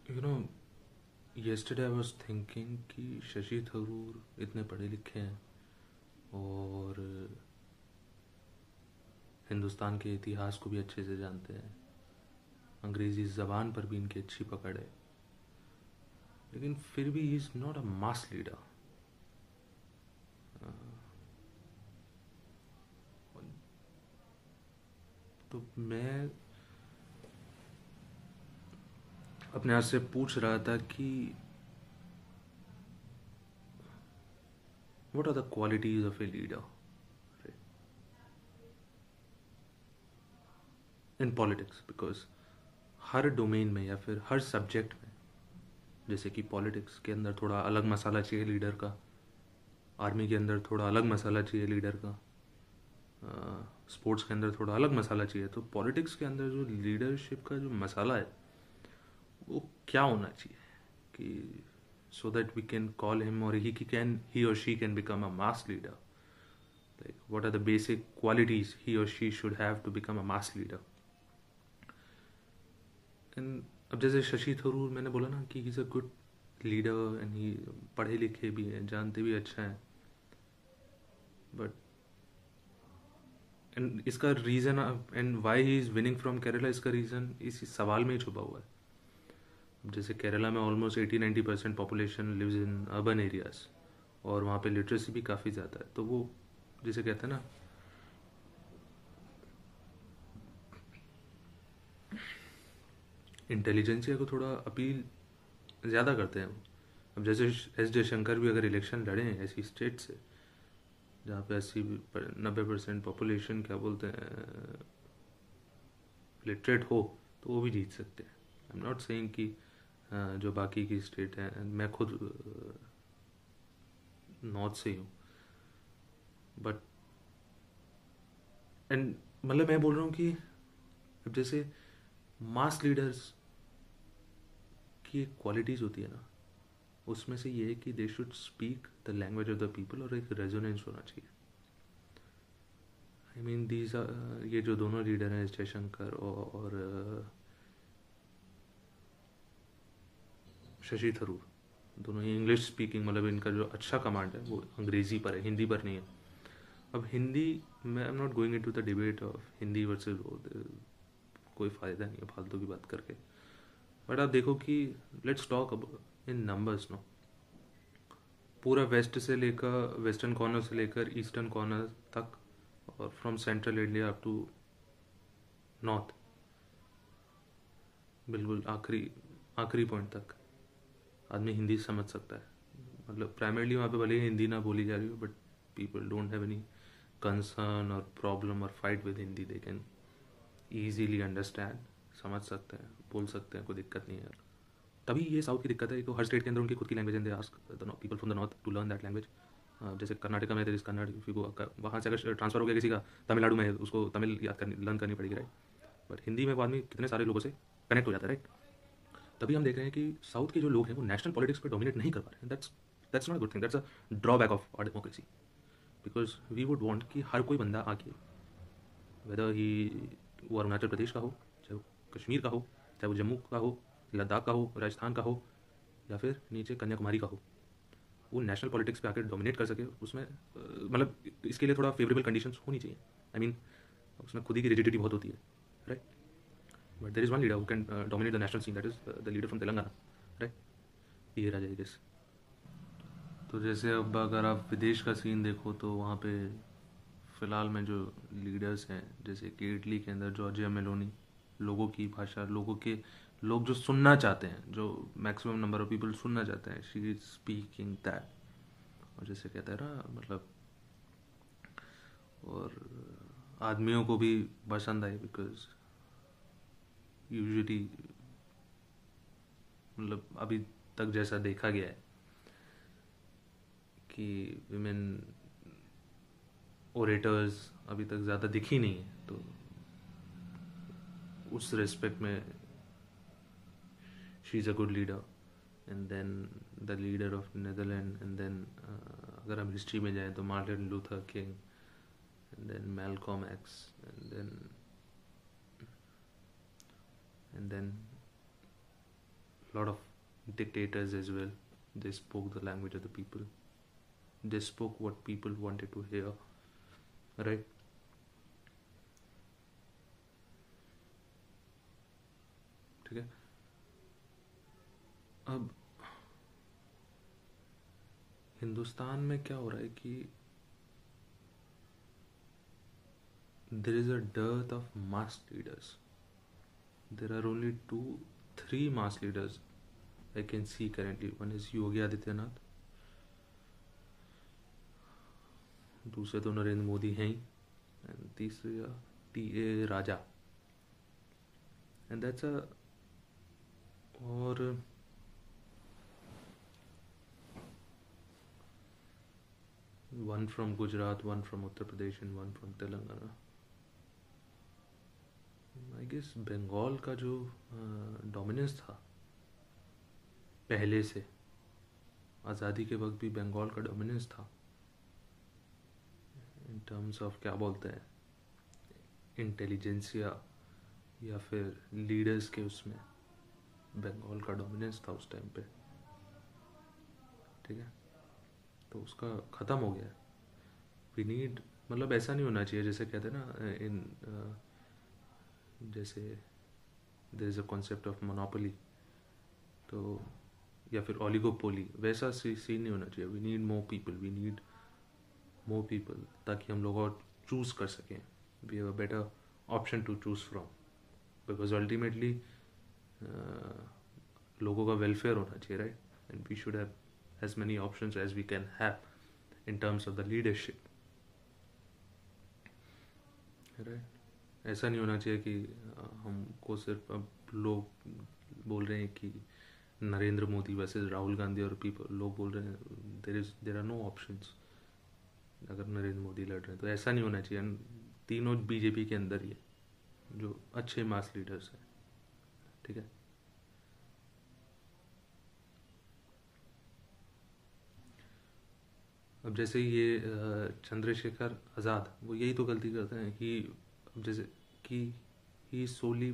You know yesterday I was thinking कि शशि थरूर इतने पढ़े लिखे हैं और हिंदुस्तान के इतिहास को भी अच्छे से जानते हैं, अंग्रेज़ी ज़बान पर भी इनकी अच्छी पकड़ है, लेकिन फिर भी he is not a mass leader. तो मैं अपने आप से पूछ रहा था कि what are the qualities of a leader in politics, because her domain में या फिर हर सब्जेक्ट में, जैसे कि पॉलिटिक्स के अंदर थोड़ा अलग मसाला चाहिए लीडर का, आर्मी के अंदर थोड़ा अलग मसाला चाहिए लीडर का, स्पोर्ट्स के अंदर थोड़ा अलग मसाला चाहिए, तो पॉलिटिक्स के अंदर जो लीडरशिप का जो मसाला है वो क्या होना चाहिए कि so that we can call him or he or she can become a mass leader. Like, what are the basic qualities he or she should have to become a mass leader? And अब जैसे शशि थरूर, मैंने बोला ना कि he is a good leader and he पढ़े लिखे भी हैं, जानते भी अच्छा हैं, बट एंड इसका reason and why he is winning from Kerala, इसका रीज़न इस सवाल में ही छुपा हुआ है. अब जैसे केरला में almost 80-90% population lives in urban areas और वहाँ पे लिटरेसी भी काफ़ी ज़्यादा है, तो वो जिसे कहते हैं ना इंटेलिजेंसिया को थोड़ा अपील ज़्यादा करते हैं वो. अब जैसे एस जयशंकर भी अगर इलेक्शन लड़े हैं ऐसी स्टेट से जहाँ पे 80-90% पॉपुलेशन क्या बोलते हैं लिटरेट हो, तो वो भी जीत सकते हैं. आई एम नॉट सेइंग कि जो बाकी की स्टेट हैं, मैं खुद नॉर्थ से ही हूँ, बट एंड मतलब मैं बोल रहा हूँ कि अब जैसे मास लीडर्स की एक क्वालिटीज़ होती है ना, उसमें से ये है कि they should speak the language of the people और एक रेजोनेंस होना चाहिए. आई मीन दीज ये जो दोनों लीडर हैं जयशंकर और शशि थरूर, दोनों ही इंग्लिश स्पीकिंग, मतलब इनका जो अच्छा कमांड है वो अंग्रेज़ी पर है, हिंदी पर नहीं है. अब हिंदी में I am not going into the debate of Hindi versus, कोई फ़ायदा नहीं है फालतू की बात करके, बट आप देखो कि let's talk in numbers no. पूरा वेस्ट से लेकर वेस्टर्न कॉर्नर से लेकर ईस्टर्न कॉर्नर तक और from central India up to north, बिल्कुल आखिरी आखिरी पॉइंट तक आदमी हिंदी समझ सकता है. मतलब प्राइमरली वहाँ पे भले ही हिंदी ना बोली जा रही हो, but people don't have any concern और प्रॉब्लम और fight with Hindi. They can easily understand, समझ सकते हैं, बोल सकते हैं, कोई दिक्कत नहीं है. तभी ये साउथ की दिक्कत है कि हर स्टेट के अंदर उनकी खुद की language, and they ask the people from the north to learn that language. जैसे कर्नाटका में तेरे कन्नड़, वहाँ से अगर ट्रांसफर हो गया किसी का तमिलनाडु में, उसको तमिल याद करनी लर्न करनी पड़ेगी, राइट. बट हिंदी में वो आदमी कितने सारे लोगों से कनेक्ट हो जाता है, राइट. तभी हम देख रहे हैं कि साउथ के जो लोग हैं वो नेशनल पॉलिटिक्स पर डोमिनेट नहीं कर पा रहे हैं. That's not a good thing, that's a drawback of our democracy. Because we would want कि हर कोई बंदा आके, वेदर ही वो अरुणाचल प्रदेश का हो, चाहे वो कश्मीर का हो, चाहे वो जम्मू का हो, लद्दाख का हो, राजस्थान का हो, या फिर नीचे कन्याकुमारी का हो, वो नेशनल पॉलिटिक्स पे आकर डोमिनेट कर सके. उसमें मतलब इसके लिए थोड़ा फेवरेबल कंडीशंस होनी चाहिए. आई मीन उसमें खुद ही की रिजिडिटी बहुत होती है, right. But there is one leader who can dominate the national scene, that is the leader from Telangana, right. ये राजा गेस. तो जैसे अब अगर आप विदेश का सीन देखो तो वहाँ पे फ़िलहाल में जो लीडर्स हैं, जैसे कि इटली के अंदर जॉर्जिया मेलोनी, लोगों की भाषा, लोग जो सुनना चाहते हैं, जो मैक्सिमम नंबर ऑफ पीपल सुनना चाहते हैं, शी इज स्पीकिंग दैट. और जैसे कहते हैं ना, मतलब और आदमियों को भी पसंद आई, बिकॉज यूजुअली मतलब अभी तक जैसा देखा गया है कि विमेन ओरेटर्स अभी तक ज़्यादा दिखी नहीं है, तो उस रेस्पेक्ट में she is a good leader. And then the leader of Netherland, and then अगर हम हिस्ट्री में जाएं तो Martin Luther King, and then Malcolm X, and then lot of dictators as well. They spoke the language of the people. They spoke what people wanted to hear, right? ठीक है. अब हिंदुस्तान में क्या हो रहा है कि there is a dearth of mass leaders. There are only 2-3 mass leaders I can see currently. One is Yogi Adityanath, दूसरे तो नरेंद्र मोदी हैं ही, and तीसरा T.A. Raja, and that's a, और one from Gujarat, one from Uttar Pradesh and one from Telangana. I guess Bengal का जो dominance था पहले से, आज़ादी के वक्त भी बंगाल का डोमिनेंस था इन टर्म्स ऑफ क्या बोलते हैं इंटेलिजेंसिया या फिर लीडर्स के, उसमें बंगाल का डोमिनेंस था उस टाइम पे. ठीक है, तो उसका ख़त्म हो गया. वी नीड, मतलब ऐसा नहीं होना चाहिए जैसे कहते हैं ना इन जैसे there is a concept of monopoly, तो या फिर ओलिगोपोली, वैसा सीन नहीं होना चाहिए. We need more people, we need more people, ताकि हम लोग और चूज़ कर सकें. We have a better option to choose from, because ultimately लोगों का वेलफेयर होना चाहिए, right? And we should have as many options as we can have in terms of the leadership, right? ऐसा नहीं होना चाहिए कि हमको सिर्फ, अब लोग बोल रहे हैं कि नरेंद्र मोदी वर्सेस राहुल गांधी, और पीपल लोग बोल रहे हैं देयर आर नो ऑप्शंस अगर नरेंद्र मोदी लड़ रहे हैं. तो ऐसा नहीं होना चाहिए. तीनों बीजेपी के अंदर ही है जो अच्छे मास लीडर्स हैं. ठीक है, अब जैसे ये चंद्रशेखर आज़ाद, वो यही तो गलती करते हैं कि अब जैसे कि ही सोली,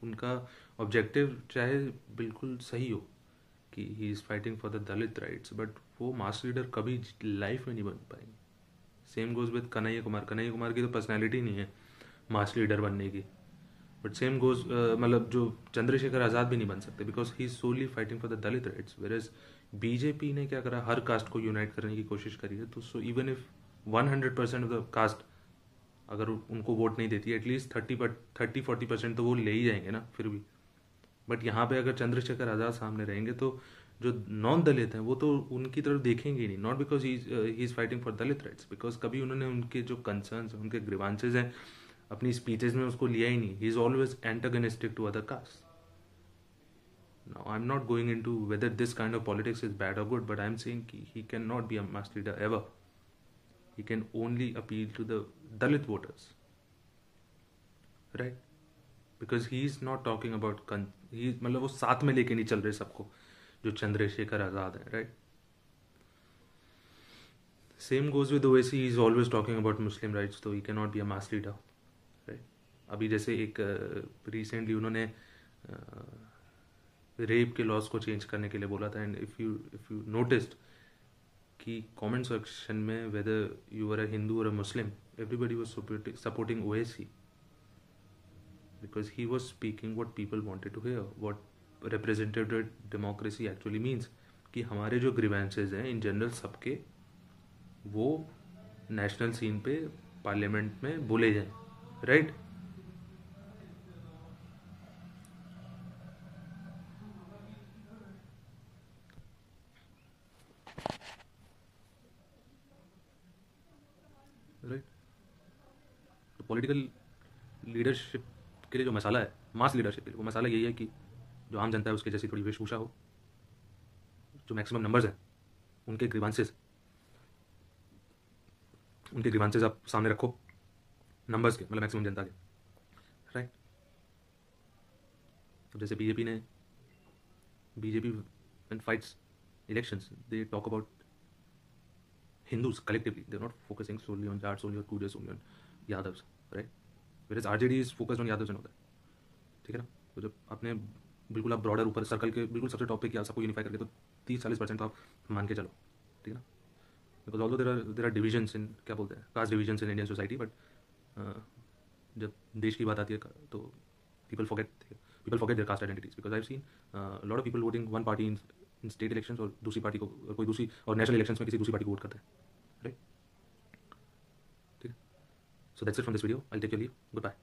उनका ऑब्जेक्टिव चाहे बिल्कुल सही हो कि he is fighting for the Dalit rights, but वो मास लीडर कभी लाइफ में नहीं बन पाएंगे. Same goes with Kanhaiya Kumar की तो पर्सनैलिटी नहीं है मास लीडर बनने की. बट सेम गोज़, मतलब जो चंद्रशेखर आज़ाद भी नहीं बन सकते because he is solely fighting for the Dalit rights. Where BJP ने क्या करा, हर कास्ट को यूनाइट करने की कोशिश करी है. तो so even if 100% of the caste अगर उनको वोट नहीं देती, एटलीस्ट 30-40% तो वो ले ही जाएंगे ना फिर भी. बट यहाँ पे अगर चंद्रशेखर आज़ाद सामने रहेंगे तो जो नॉन दलित हैं वो तो उनकी तरफ देखेंगे ही नहीं. Not because he is fighting for Dalit rights, because कभी उन्होंने उनके जो कंसर्न्स, उनके ग्रीवांसेज हैं अपनी स्पीचेस में उसको लिया ही नहीं. He is always antagonistic to other caste. Now, I'm not going into whether this kind of politics is bad or good, but I'm saying he cannot be a mass leader ever. He can only appeal to the Dalit voters, right? Because he is not talking about मतलब वो साथ में लेके नहीं चल रहे सबको जो चंद्रशेखर आज़ाद है, right? Same goes with Owaisi. He is always talking about Muslim rights, so he cannot be a mass leader, right? अभी जैसे एक recently उन्होंने रेप के लॉज को चेंज करने के लिए बोला था. एंड इफ़ यू नोटिस्ड कि कमेंट सेक्शन में whether you are a Hindu और a Muslim, everybody was supporting Owaisi because he was speaking what people wanted to hear, what representative democracy actually means. कि हमारे जो ग्रीवेंसेज हैं इन जनरल सबके, वो national scene पे पार्लियामेंट में बोले जाएं, राइट? राइट, तो पॉलिटिकल लीडरशिप के लिए जो मसाला है, मास लीडरशिप के लिए वो मसाला यही है कि जो आम जनता है उसके जैसी थोड़ी वेशभूषा हो, जो मैक्सिमम नंबर्स हैं उनके ग्रीवांसेस आप सामने रखो, नंबर्स के, मतलब मैक्सिमम जनता के, राइट? अब जैसे BJP when fights elections, they talk about Hindus collectively. They're not focusing solely on Jats, solely on Kudus, solely on Yadavs, right? Whereas RJD is focused on Yadavs and all that. ठीक है ना? तो जब आपने बिल्कुल आप broader ऊपर circle के बिल्कुल सबसे टॉप पे किया, सबको यूनिफाई करके, तो 30-40% तो आप मान के चलो, ठीक है ना। Because although there are divisions in, क्या बोलते हैं, caste divisions in Indian society, but जब देश की बात आती है तो people forget their caste identities, because I have seen lot of people voting one party in state elections और दूसरी पार्टी को, कोई दूसरी, और नेशनल इलेक्शंस में किसी दूसरी पार्टी को वोट करते हैं, राइट, ठीक है। So that's it from this video, I take your leave, good bye.